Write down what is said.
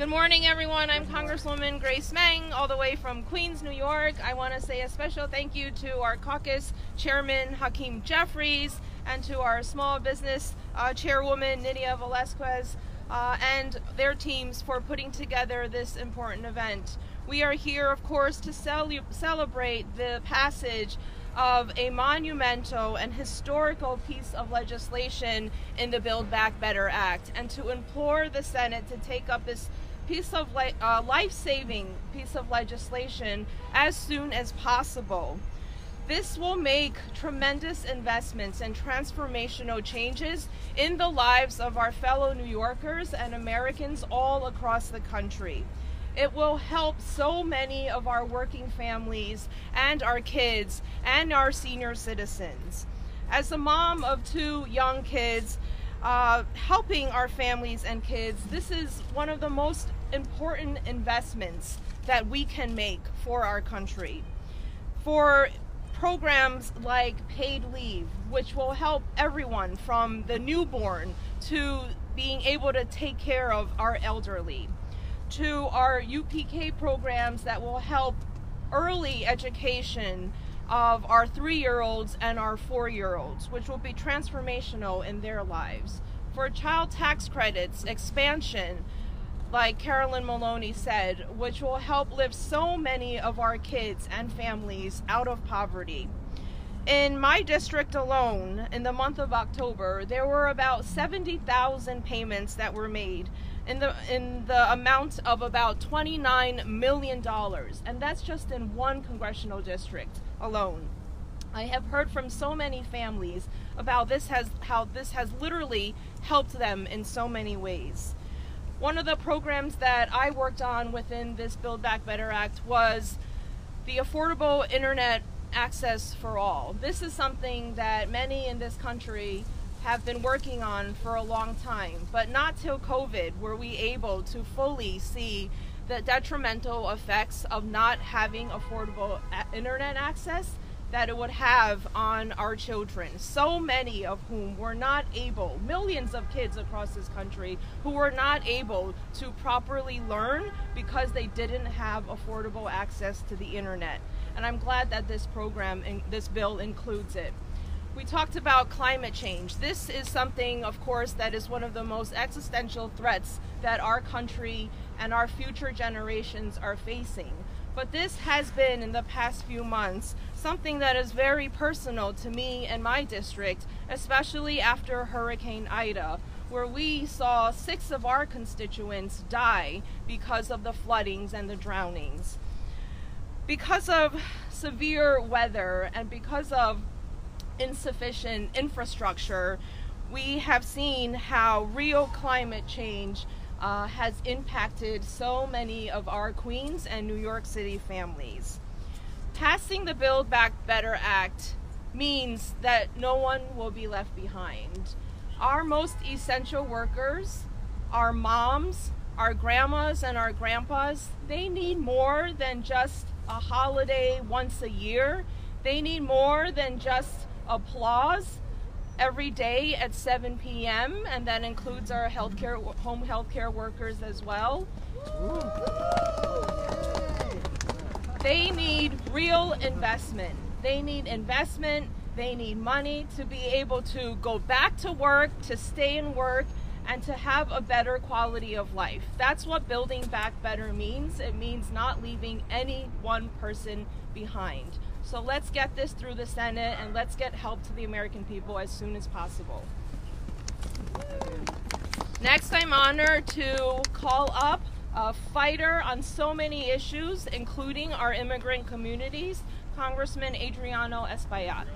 Good morning, everyone. I'm Congresswoman Grace Meng, all the way from Queens, New York. I want to say a special thank you to our caucus chairman, Hakeem Jeffries, and to our small business chairwoman, Nydia Velasquez, and their teams for putting together this important event. We are here, of course, to celebrate the passage of a monumental and historical piece of legislation in the Build Back Better Act, and to implore the Senate to take up this piece of life-saving piece of legislation as soon as possible. This will make tremendous investments and transformational changes in the lives of our fellow New Yorkers and Americans all across the country. It will help so many of our working families and our kids and our senior citizens. As a mom of 2 young kids, helping our families and kids, this is one of the most important investments that we can make for our country. For programs like paid leave, which will help everyone from the newborn to being able to take care of our elderly, to our UPK programs that will help early education of our 3-year-olds and our 4-year-olds, which will be transformational in their lives. For child tax credits expansion, like Carolyn Maloney said, which will help lift so many of our kids and families out of poverty. In my district alone, in the month of October, there were about 70,000 payments that were made in the amount of about $29 million, and that's just in one congressional district alone. I have heard from so many families about how this has literally helped them in so many ways. One of the programs that I worked on within this Build Back Better Act was the affordable internet access for all. This is something that many in this country have been working on for a long time, but not till COVID were we able to fully see the detrimental effects of not having affordable internet access that it would have on our children, so many of whom were not able, millions of kids across this country who were not able to properly learn because they didn't have affordable access to the internet. And I'm glad that this program and this bill includes it. We talked about climate change. This is something, of course, that is one of the most existential threats that our country and our future generations are facing. But this has been, in the past few months, something that is very personal to me and my district, especially after Hurricane Ida, where we saw 6 of our constituents die because of the floodings and the drownings. Because of severe weather and because of insufficient infrastructure, we have seen how real climate change has impacted so many of our Queens and New York City families. Passing the Build Back Better Act means that no one will be left behind. Our most essential workers, our moms, our grandmas and our grandpas, they need more than just a holiday once a year. They need more than just applause every day at 7 p.m. and that includes our home healthcare workers as well. They need real investment. They need investment. They need money to be able to go back to work, to stay in work, and to have a better quality of life. That's what building back better means. It means not leaving any one person behind. So let's get this through the Senate and let's get help to the American people as soon as possible. Next, I'm honored to call up a fighter on so many issues, including our immigrant communities, Congressman Adriano Espaillat.